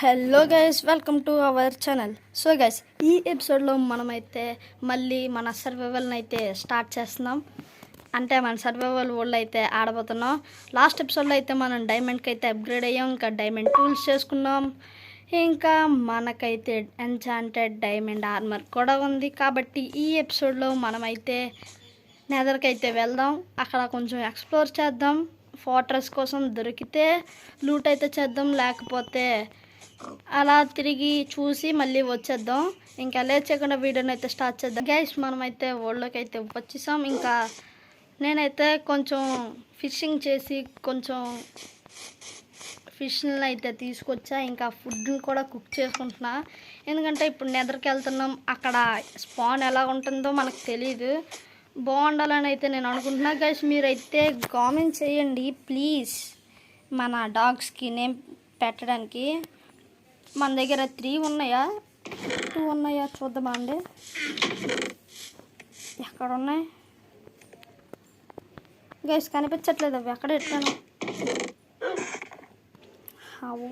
Hello guys, welcome to our channel. So guys, ఈ ఎపిసోడ్లో మనమైతే మళ్ళీ మన సర్వైవల్ని అయితే స్టార్ట్ చేస్తున్నాం. అంటే మన సర్వైవల్ వరల్డ్ అయితే ఆడబోతున్నాం. లాస్ట్ ఎపిసోడ్లో అయితే మనం డైమండ్కి అయితే అప్గ్రేడ్ అయ్యాం, ఇంకా డైమండ్ టూల్స్ చేసుకున్నాం, ఇంకా మనకైతే ఎన్చాంటెడ్ డైమండ్ ఆర్మర్ కూడా ఉంది. కాబట్టి ఈ ఎపిసోడ్లో మనమైతే నెదర్కి అయితే వెళ్దాం, అక్కడ కొంచెం ఎక్స్ప్లోర్ చేద్దాం. ఫోర్ట్రెస్ కోసం దొరికితే లూట్ అయితే చేద్దాం, లేకపోతే అలా తిరిగి చూసి మళ్ళీ వచ్చేద్దాం. ఇంకా లేట్ చేయకుండా వీడియోని అయితే స్టార్ట్ చేద్దాం. గైస్, మనమైతే వరల్డ్లోకి అయితే వచ్చేసాం. ఇంకా నేనైతే కొంచెం ఫిషింగ్ చేసి కొంచెం ఫిష్ని అయితే తీసుకొచ్చా. ఇంకా ఫుడ్ని కూడా కుక్ చేసుకుంటున్నా, ఎందుకంటే ఇప్పుడు నెదర్కి వెళ్తున్నాం. అక్కడ స్పాన్ ఎలా ఉంటుందో మనకు తెలీదు. బాగుండాలని అయితే నేను అనుకుంటున్నా. గైస్, మీరైతే కామెంట్ చేయండి ప్లీజ్, మన డాగ్స్కి నేమ్ పెట్టడానికి. మన దగ్గర 3 ఉన్నాయా 2 ఉన్నాయా చూద్దామా అండి. ఎక్కడ ఉన్నాయి గైస్? కనిపించట్లేదు. అవి ఎక్కడ పెట్టాను? అవు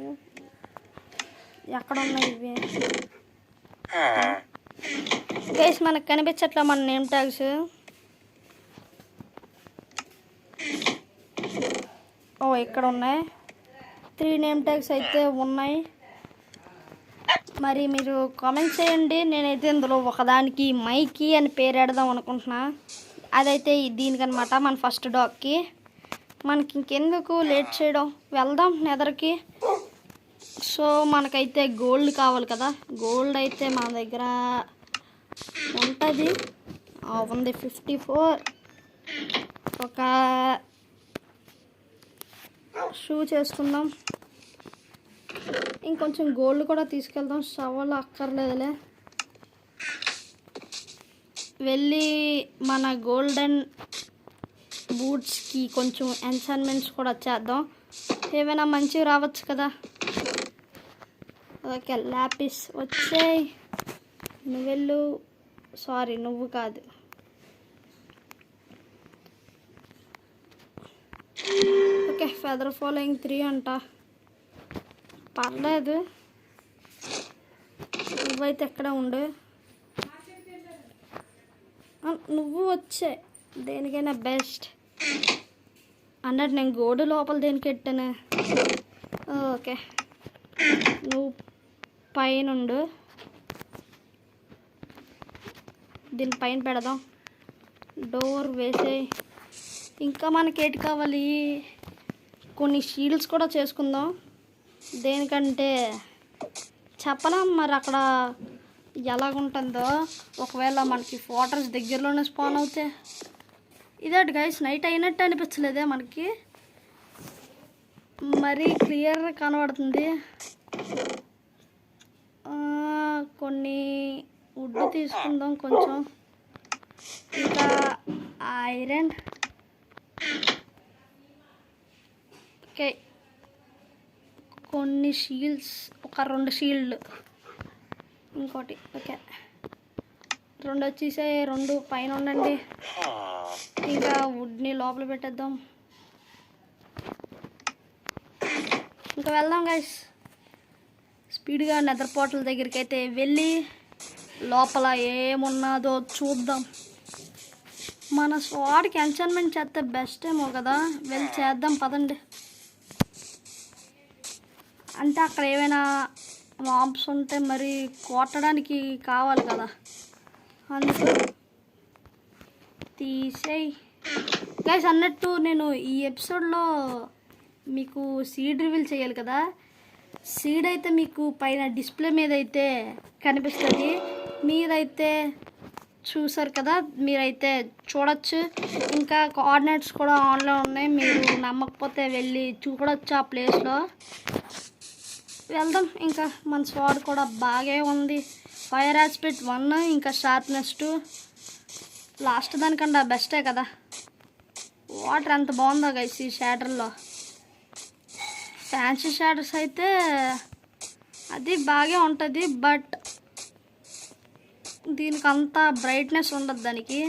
ఎక్కడ ఉన్నాయి ఇవి గైస్? మనకు కనిపించట్లే మన నేమ్ ట్యాగ్స్. ఓ, ఇక్కడ ఉన్నాయి 3 నేమ్ ట్యాగ్స్ అయితే ఉన్నాయి. మరి మీరు కామెంట్ చేయండి. నేనైతే ఇందులో ఒకదానికి మైకీ అని పేరు పెడదాం అనుకుంటున్నా. అదైతే దీనికనమాట, మన ఫస్ట్ డాగ్కి. మనకి ఇంకెందుకు లేట్ చేయడం, వెళ్దాం నెదర్కి. సో మనకైతే గోల్డ్ కావాలి కదా. గోల్డ్ అయితే మన దగ్గర ఉంటుంది, ఉంది 54. ఒక షూ చేసుకుందాం, ఇంకొంచెం గోల్డ్ కూడా తీసుకెళ్దాం. షవల్ అక్కర్లేదులే. వెళ్ళి మన గోల్డెన్ బూట్స్కి కొంచెం ఎన్చాన్మెంట్స్ కూడా చేద్దాం, ఏమైనా మంచివి రావచ్చు కదా. ఓకే, ల్యాపిస్ వచ్చాయి. నువ్వెళ్ళు, సారీ నువ్వు కాదు. ఓకే, ఫెదర్ ఫాలోయింగ్ 3 అంట, పర్లేదు. నువ్వైతే ఎక్కడ ఉండు, నువ్వు వచ్చే దేనికైనా బెస్ట్ అన్నట్టు. నేను గోడు లోపల దేనికి పెట్టాను. ఓకే, నువ్వు పైనుండు, దీని పైన పెడదాం. డోర్ వేసే. ఇంకా మనకి ఏటి కావాలి, కొన్ని షీల్డ్స్ కూడా చేసుకుందాం. దేనికంటే చెప్పలేం మరి అక్కడ ఎలాగుంటుందో. ఒకవేళ మనకి ఫోర్ట్రెస్ దగ్గరలోనే స్పాన్ అవుతే. ఇదేంటి గైస్, నైట్ అయినట్టు అనిపించలేదే మనకి, మరీ క్లియర్గా కనబడుతుంది. కొన్ని వుడ్ తీసుకుందాం కొంచెం, ఇంకా ఐరన్. ఓకే, కొన్ని షీల్డ్స్, ఒక 2 షీల్డ్, ఇంకోటి. ఓకే, 2 వచ్చేసాయి. 2 పైన ఉండండి. ఇంకా వుడ్ని లోపల పెట్టేద్దాం. ఇంకా వెళ్దాం గైస్, స్పీడ్గా నెదర్ పోర్టల్ దగ్గరికి అయితే వెళ్ళి లోపల ఏమున్నదో చూద్దాం. మన స్వాడ్కి ఎన్చాన్మెంట్ చేస్తే బెస్ట్ ఏమో కదా. వెళ్ళి చేద్దాం పదండి. అంటే అక్కడ ఏమైనా మాబ్స్ ఉంటే మరి కొట్టడానికి కావాలి కదా, అందుకు తీసేయి. గైస్, అన్నట్టు నేను ఈ ఎపిసోడ్లో మీకు సీడ్ రివీల్ చేయాలి కదా. సీడ్ అయితే మీకు పైన డిస్ప్లే మీద అయితే కనిపిస్తుంది. మీరైతే చూసారు కదా, మీరైతే చూడొచ్చు. ఇంకా కోఆర్డినేట్స్ కూడా ఆన్లో ఉన్నాయి, మీరు నమ్మకపోతే వెళ్ళి చూడొచ్చు ఆ ప్లేస్లో. వెళ్దాం. ఇంకా మన స్వాడ్ కూడా బాగా ఉంది. ఫైర్ ఆస్పెక్ట్ 1, ఇంకా షార్ప్నెస్ 2. లాస్ట్ దానికన్నా బెస్టే కదా. వాటర్ ఎంత బాగుందో గైస్ ఈ షాడర్లో. ఫ్యాన్సీ షాడర్స్ అయితే అది బాగా ఉంటుంది, బట్ దీనికి అంత బ్రైట్నెస్ ఉండదు దానికి.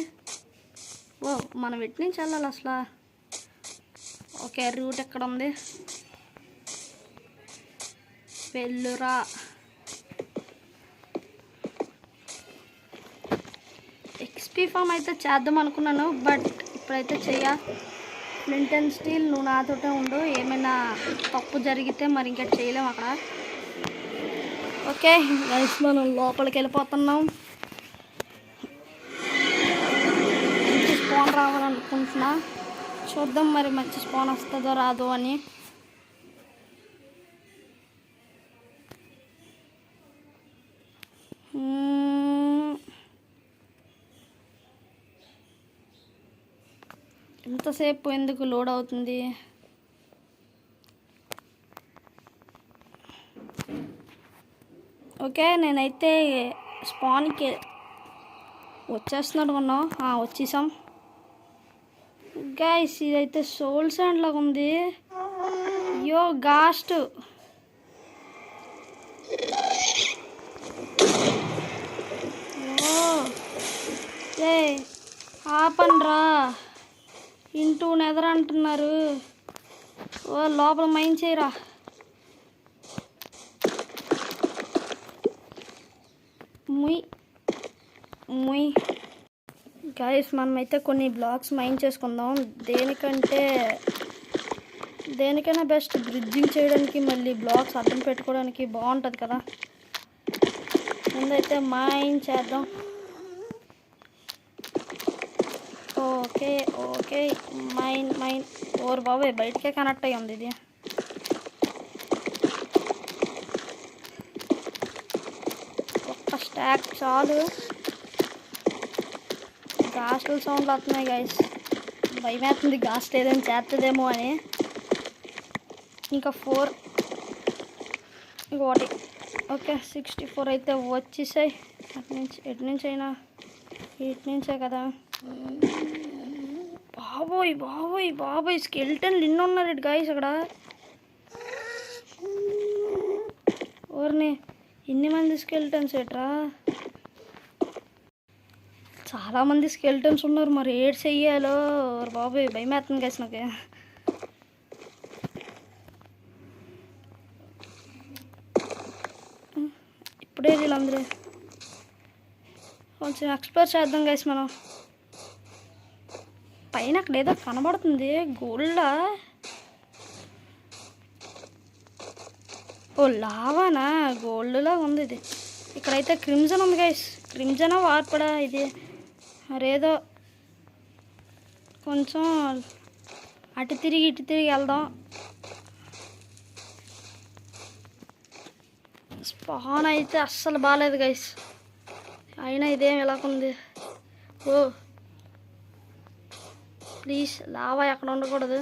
ఓ, మనం ఎటు నుంచి వెళ్ళాలి అసలు? ఓకే, రూట్ ఎక్కడ ఉంది? వెల్లురా. ఎక్స్పీ ఫామ్ అయితే చేద్దాం అనుకున్నాను, బట్ ఇప్పుడైతే ఫ్లింట్ అండ్ స్టీల్ నువ్వు నాతోటే ఉండు, ఏమైనా తప్పు జరిగితే మరి ఇంకా చేయలేము అక్కడ. ఓకే గైస్, మనం లోపలికి వెళ్ళిపోతున్నాం. మంచి స్పాన్ రావాలనుకుంటున్నా, చూద్దాం మరి మంచి స్పాన్ వస్తుందో రాదో అని. ఎంతసేపు ఎందుకు లోడ్ అవుతుంది? ఓకే, నేనైతే స్పాన్కి వచ్చేస్తున్నాడు కొన్నాం. వచ్చేసాం గైస్. ఇదైతే సోల్ శాండ్ లాగా ఉంది. అయ్యో గాస్ట్. ఏ ఆపండ్రా, ఇంటూ నెదర్ అంటున్నారు. లోపల మైన్ చేయరా. ముయ్ గైస్, మనమైతే కొన్ని బ్లాక్స్ మైన్ చేసుకుందాం. దేనికైనా బెస్ట్ బ్రిడ్జింగ్ చేయడానికి, మళ్ళీ బ్లాక్స్ అడ్డం పెట్టుకోవడానికి బాగుంటుంది కదా. ముందైతే మైన్ చేద్దాం. Okay mine. ఓర్ బాబాయ్, బయటకే కనెక్ట్ అయ్యి ఉంది ఇది. ఒక్క స్టాక్ చాలు. గాస్టుల సౌండ్లు వస్తున్నాయి గైస్, భయం వేస్తుంది గాస్ట్ ఏదైనా చేస్తుందేమో అని. ఇంకా 4 ఇంకోటి. ఓకే 64 అయితే వచ్చేసాయి. ఎటు నుంచి అయినా ఇటు నుంచే కదా. బాబోయ్ స్కెల్టన్లు ఇన్ని ఉన్నారు గైస్ అక్కడ. ఓర్ని, ఇన్ని మంది స్కెల్టన్స్ ఏట్రా? చాలామంది స్కెల్టన్స్ ఉన్నారు, మరి ఏడ్ చెయ్యాలో బాబోయ్, భయం వేస్తుంది గైస్ నాకు. ఇప్పుడే వీళ్ళందరూ కొంచెం ఎక్స్ప్లోర్ చేద్దాం గైస్ మనం. పైన అక్కడ ఏదో కనబడుతుంది గోల్డా. లావానా? గోల్డ్లా ఉంది ఇది. ఇక్కడైతే క్రిమ్జన్ ఉంది గైస్. క్రిమ్జనా వార్పడా ఇది? మరేదో కొంచెం అటు తిరిగి ఇటు తిరిగి వెళ్దాం. స్పాన్ అయితే అస్సలు బాగాలేదు గైస్. అయినా ఇదేం ఎలాగుంది? ప్లీజ్ లావా ఎక్కడ ఉండకూడదు.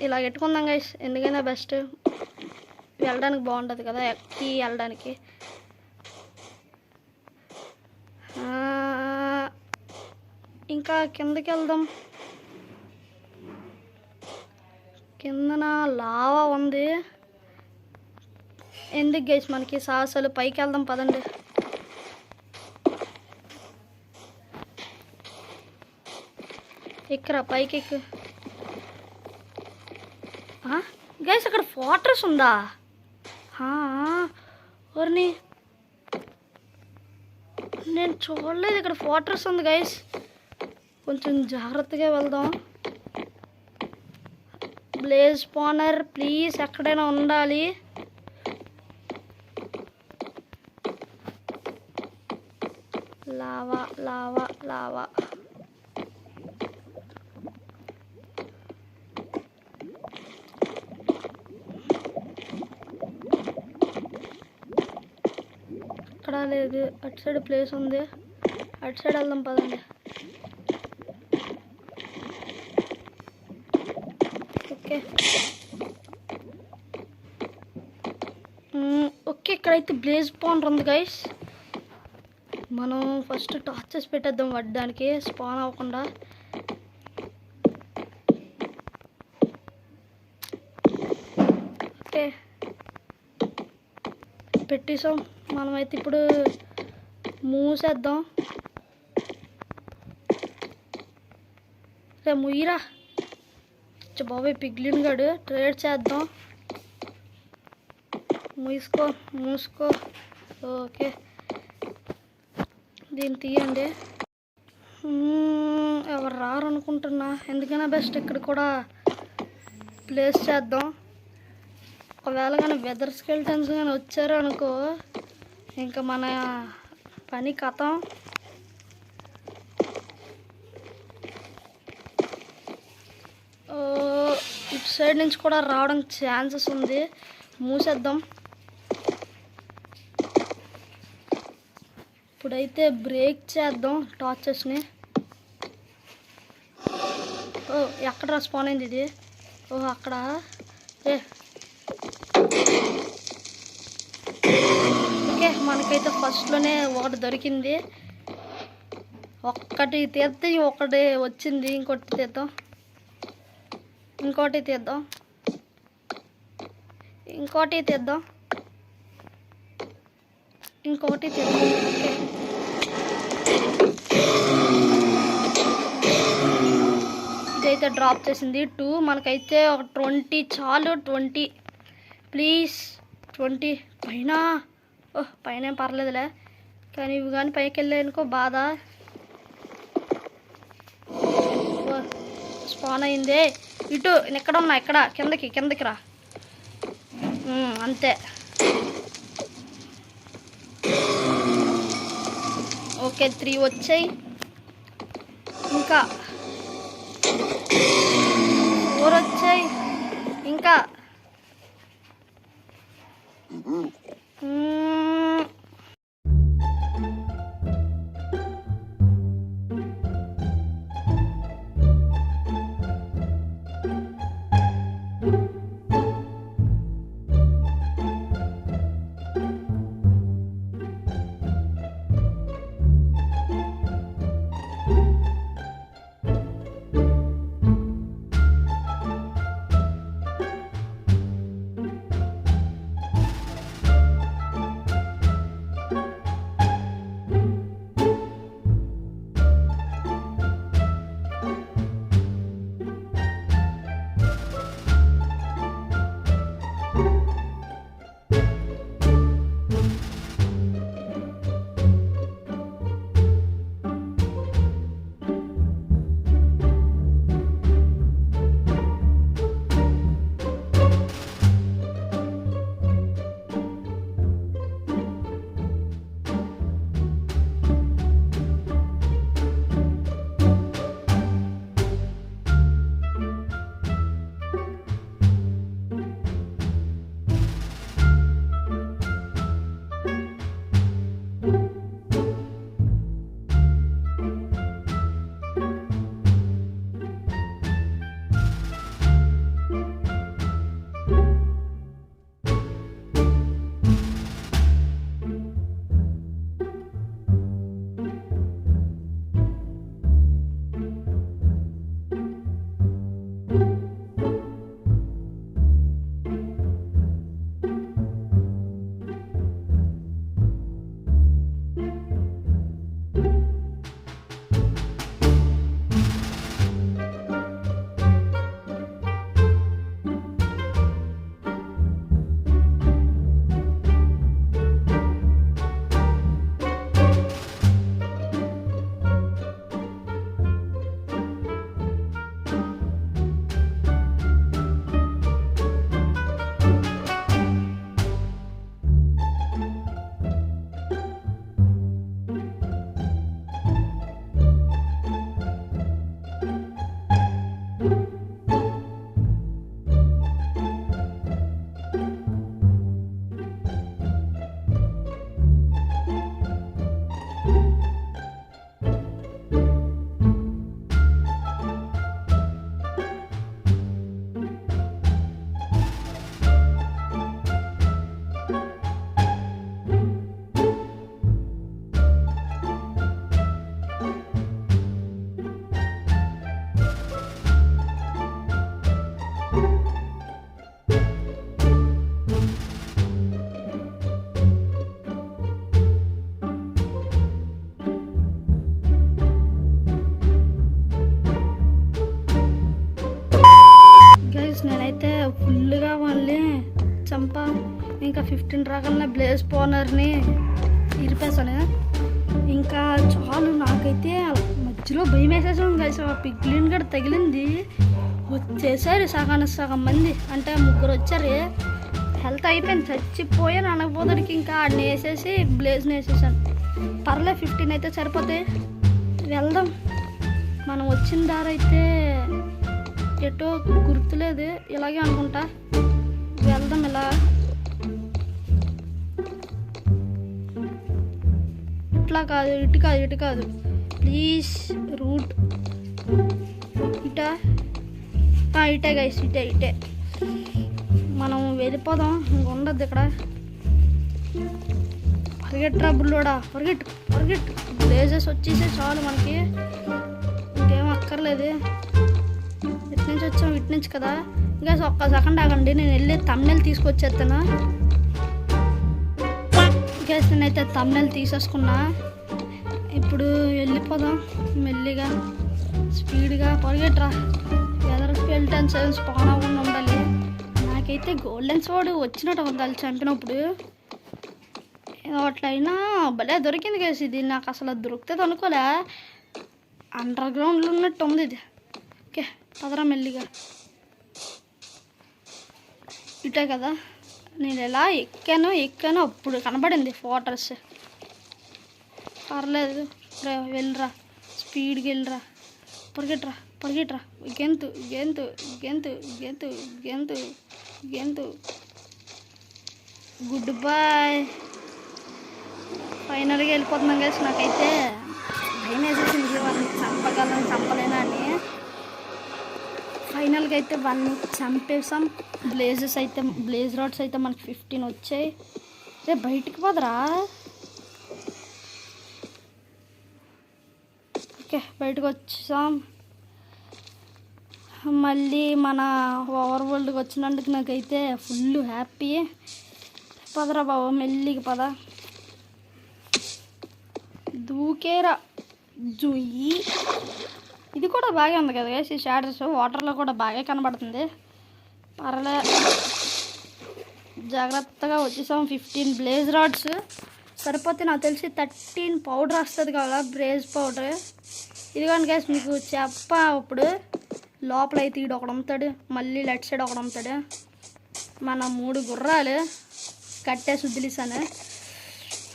ఇలా పెట్టుకుందాం గైస్, ఎందుకైనా బెస్ట్. వెళ్ళడానికి బాగుంటుంది కదా, ఎక్కి వెళ్ళడానికి. ఇంకా కిందకి వెళ్దాం. కిందన లావా ఉంది. ఎందుకు గైస్ మనకి సాహసాలు? పైకి వెళ్దాం పదండి. ఎక్కరా, పైకి ఎక్కు గైస్. అక్కడ ఫోర్ట్రెస్ ఉందా? ఓర్ని, నేను చూడలేదు. ఇక్కడ ఫోర్ట్రెస్ ఉంది గైస్, కొంచెం జాగ్రత్తగా వెళ్దాం. బ్లేజ్ స్పానర్ ప్లీజ్ ఎక్కడైనా ఉండాలి. Lava lava lava. అక్కడ లేదు, అటు సైడ్ ప్లేస్ ఉంది, అటు సైడ్ వెళ్దాం పదండి. ఓకే ఇక్కడైతే బ్లేజ్ స్పాన్ ఉంది గైస్. మనం ఫస్ట్ టార్చెస్ పెట్టేద్దాం వడ్డానికి, స్పాన్ అవ్వకుండా. ఓకే పెట్టేసాం. మనమైతే ఇప్పుడు మూసేద్దాం. ముయ్యిరా బాబాయ్ పిగ్లిన్ గడు ట్రేడ్ చేద్దాం. మూసుకో. ఓకే, దీన్ని తీయండి. ఎవరు రారు అనుకుంటున్నా, ఎందుకైనా బెస్ట్ ఇక్కడ కూడా ప్లేస్ చేద్దాం. ఒకవేళ కానీ వెదర్ స్కెల్టన్స్ కానీ వచ్చారు అనుకో, ఇంకా మన పని కథం. ఇటు సైడ్ నుంచి కూడా రావడం ఛాన్సెస్ ఉంది. మూసేద్దాం. ఇప్పుడైతే బ్రేక్ చేద్దాం టార్చెస్ని. ఎక్కడ రెస్పాన్ అయింది ఇది? అక్కడ. ఓకే, మనకైతే ఫస్ట్లోనే ఒకటి దొరికింది. ఒక్కటి తీద్దాం, ఒకటి వచ్చింది. ఇంకోటి తీద్దాం. ఓకే, ఇదైతే డ్రాప్ చేసింది 2. మనకైతే ఒక 20 చాలు. 20 ప్లీజ్. 20 పైన ఏం పర్లేదులే, కానీ ఇవి కానీ పైకి వెళ్ళానుకో బాధ. స్పాన్ అయిందే. ఇటు ఎక్కడ ఉన్నా, ఇక్కడ కిందకి రా. అంతే. ఓకే, 3 వచ్చాయి. ఇంకా 4 వచ్చాయి. ఇంకా ఇంకా 15 రాగానే బ్లేజ్ పోనర్ని ఇరిపేసాను. ఇంకా చాలు, నాకైతే మధ్యలో భయం వేసేసాం కలిసి. ఆ పిగ్లిన్ కూడా తగిలింది. వచ్చేసారు సగం మంది, అంటే 3 వచ్చారు. హెల్త్ అయిపోయింది, చచ్చిపోయాను అనకపోతానికి. ఇంకా ఆడిని వేసేసి బ్లేజ్ని వేసేసాను. పర్లే 15 అయితే సరిపోతాయి. వెళ్దాం. మనం వచ్చిన దారి అయితే ఎటో గుర్తులేదు, ఇలాగే అనుకుంటా. వెళ్దాం ఇలా. ఇట్లా కాదు, ఇటు కాదు ప్లీజ్. రూట్ ఇటే గైస్, ఇటే మనం వెళ్ళిపోదాం. ఇంక ఉండద్దు ఇక్కడ. పరిగెట్టరా బుల్లోడా, పరిగెట్టు. బ్లేజెస్ వచ్చేసే చాలు మనకి, ఇంకేం అక్కర్లేదు. ఇటు నుంచి వచ్చాం, ఇటు నుంచి కదా. ఇంకా ఒక్క సెకండ్ ఆగండి, నేను వెళ్ళి తమ్నెల్ తీసుకొచ్చేస్తాను. ఇంకా నేనైతే తమ్నెల్ తీసేసుకున్నా. ఇప్పుడు వెళ్ళిపోదాం మెల్లిగా, స్పీడ్గా. పరిగెట్టరా. వెదర్ స్కెల్టన్స్ స్పాన్ అవ్వకుండా ఉండాలి. నాకైతే గోల్డెన్ స్వార్డ్ వచ్చినట్టు ఉండాలి చంపినప్పుడు. అట్లయినా భలే దొరికింది కదా ఇది. నాకు అసలు దొరుకుతుంది అనుకోలే, అండర్ గ్రౌండ్లో ఉన్నట్టు ఉంది ఇది. ఓకే పదరా మెల్లిగా. ఇటే కదా, నేను ఎలా ఎక్కాను అప్పుడు కనబడింది ఫోటర్స్. పర్లేదు, వెళ్ళరా, స్పీడ్కి వెళ్ళరా. పరిగెట్టరా. గెంతు. Good boy. ఫైనల్గా వెళ్ళిపోతున్నాం కదా. నాకైతే భయం వేసేసింది వాళ్ళని చంపలేనా అని. ఫైనల్గా అయితే వాళ్ళని చంపేసాం. బ్లేజ్ రాడ్స్ అయితే మనకి 15 వచ్చాయి. బయటికి పోదరా. ఓకే బయటకు వచ్చాం. మళ్ళీ మన ఓవర్ వరల్డ్కి వచ్చినందుకు నాకైతే ఫుల్ హ్యాపీ. పదరా బాబు మెల్లిగా పద. దూకేరా జుయ్యి. ఇది కూడా బాగా ఉంది కదా ఈ షాడర్స్, వాటర్లో కూడా బాగా కనబడుతుంది. పర్లే, జాగ్రత్తగా వచ్చేసాం. 15 బ్లేజ్ రాడ్స్ సరిపోతే నాకు తెలిసి 13 పౌడర్ వస్తుంది కదా, బ్లేజ్ పౌడర్. ఇదిగోండి గైస్, మీకు ఇప్పుడు లోపల అయితే ఈడు ఒకడు అమ్ముతాడు, మళ్ళీ లెఫ్ట్ సైడ్ ఒకడు అమ్ముతాడు. మన 3 గుర్రాలు కట్టేసి వదిలేసాను.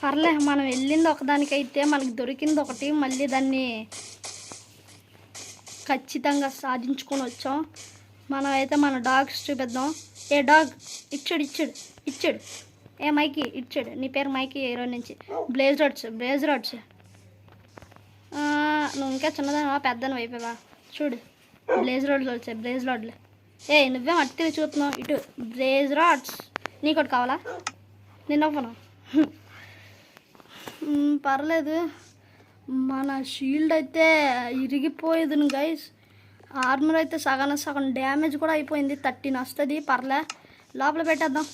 పర్లే, మనం వెళ్ళింది ఒకదానికైతే మనకి దొరికింది ఒకటి, మళ్ళీ దాన్ని ఖచ్చితంగా సాధించుకొని వచ్చాం. మనం అయితే మన డాగ్స్ చూపిద్దాం. ఏ డాగ్, ఇచ్చాడు. ఏ మైకి, ఇచ్చాడు. నీ పేరు మైకి, ఈరోజు నుంచి బ్లేజ్ రాడ్స్. నువ్వు ఇంకా చిన్నదానివా పెద్దను అయిపోయావా? చూడు బ్లేజ్ రాడ్లు. ఏ నువ్వేం అట్టి చూస్తున్నావు? ఇటు బ్లేజ్ రాడ్స్. నీకోటి కావాలా? నేను అవ్వను. పర్లేదు, మన షీల్డ్ అయితే ఇరిగిపోయేది గైస్. ఆర్మర్ అయితే సగం డ్యామేజ్ కూడా అయిపోయింది. 13 వస్తుంది. పర్లే, లోపల పెట్టేద్దాం.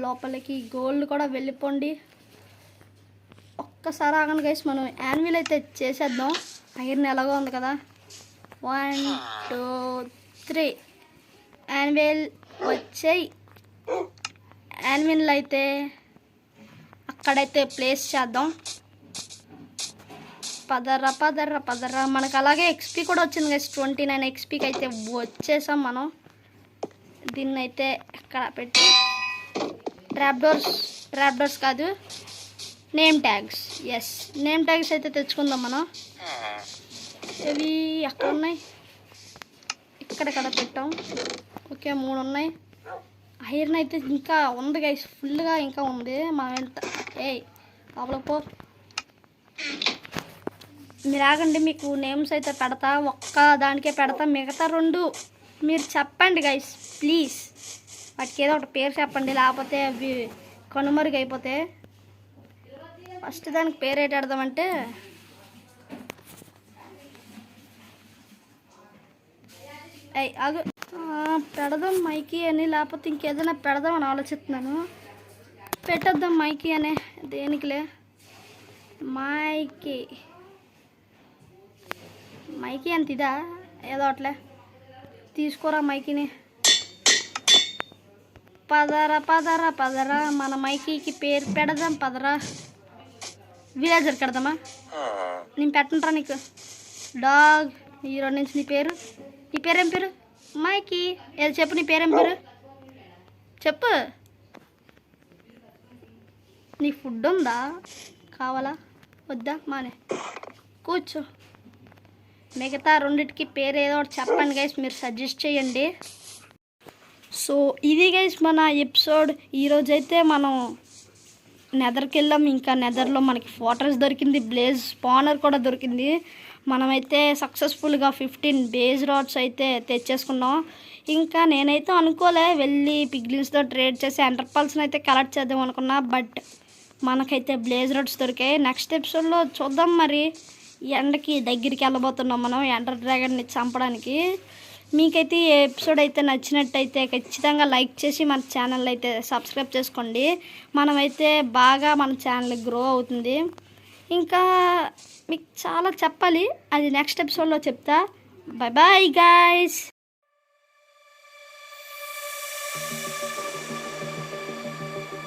లోపలికి. గోల్డ్ కూడా వెళ్ళిపోండి. ఒక్కసారి ఆగండి గైస్, మనం యాన్విల్ అయితే చేసేద్దాం. ఐరన్ ఎలాగో ఉంది కదా. 1 2 3 యాన్విల్ వచ్చాయి. యాన్విల్ అయితే అక్కడైతే ప్లేస్ చేద్దాం. పదర్రా. మనకు అలాగే ఎక్స్పీ కూడా వచ్చింది గైస్. 29 ఎక్స్పీకి అయితే వచ్చేసాం మనం. దీన్ని అయితే ఎక్కడ పెట్టి ట్రాప్ డోర్స్ కాదు, నేమ్ ట్యాగ్స్. నేమ్ ట్యాగ్స్ అయితే తెచ్చుకుందాం మనం. ఇవి ఎక్కడ ఉన్నాయి? ఇక్కడ పెట్టాం. ఓకే 3 ఉన్నాయి. ఐరన్ అయితే ఇంకా ఉంది గైస్, ఫుల్గా ఇంకా ఉంది. మనం ఎంత లోపలికి పో. మీరు ఆగండి, మీకు నేమ్స్ అయితే పెడతా. ఒక్క దానికే పెడతా, మిగతా 2 మీరు చెప్పండి గైస్ ప్లీజ్. వాటికి ఏదో ఒకటి పేరు చెప్పండి, లేకపోతే అవి కనుమరుగు అయిపోతే. ఫస్ట్ దానికి పేరు ఏంటి పెడదామంటే పెడదాం మైకీ అని, లేకపోతే ఇంకేదైనా పెడదామని ఆలోచిస్తున్నాను. పెట్టేద్దాం మైకీ అనే. దేనికిలే, మైకీ అంత ఇదా? ఏదో అట్లే తీసుకోరా మైకీని. పదరా పదరా పదరా మన మైకీకి పేరు పెడదాం పదరా. విలేజర్ కడదామా? నేను పెట్టంటారా నీకు డాగ్. ఈరోజు నుంచి నీ పేరేం పేరు? మైకీ. ఏది చెప్పు, నీ పేరేం పేరు చెప్పు. నీ ఫుడ్ ఉందా? కావాలా వద్దా? మానే కూర్చో. మిగతా రెండిటికి పేరు ఏదో ఒకటి చెప్పండి గైస్, మీరు సజెస్ట్ చేయండి. సో ఇది గైస్ మన ఎపిసోడ్. ఈరోజైతే మనం నెదర్కి వెళ్ళాం. ఇంకా నెదర్లో మనకి ఫోర్ట్రెస్ దొరికింది, బ్లేజ్ స్పానర్ కూడా దొరికింది. మనమైతే సక్సెస్ఫుల్గా 15 బేస్ రాడ్స్ అయితే తెచ్చేసుకున్నాం. ఇంకా నేనైతే అనుకోలే వెళ్ళి పిగ్లిన్స్తో ట్రేడ్ చేసి ఎంటర్పల్స్ని అయితే కలెక్ట్ చేద్దాం అనుకున్నా. బట్ మనకైతే బ్లేజ్ రాడ్స్ దొరికాయి. నెక్స్ట్ ఎపిసోడ్లో చూద్దాం. మరి ఎండకి దగ్గరికి వెళ్ళబోతున్నాం మనం ఎండర్ డ్రాగన్ని చంపడానికి. మీకైతే ఈ ఎపిసోడ్ అయితే నచ్చినట్టయితే ఖచ్చితంగా లైక్ చేసి మన ఛానల్ అయితే సబ్స్క్రైబ్ చేసుకోండి. మనమైతే బాగా మన ఛానల్ గ్రో అవుతుంది. ఇంకా మీకు చాలా చెప్పాలి, అది నెక్స్ట్ ఎపిసోడ్లో చెప్తా. Bye bye guys.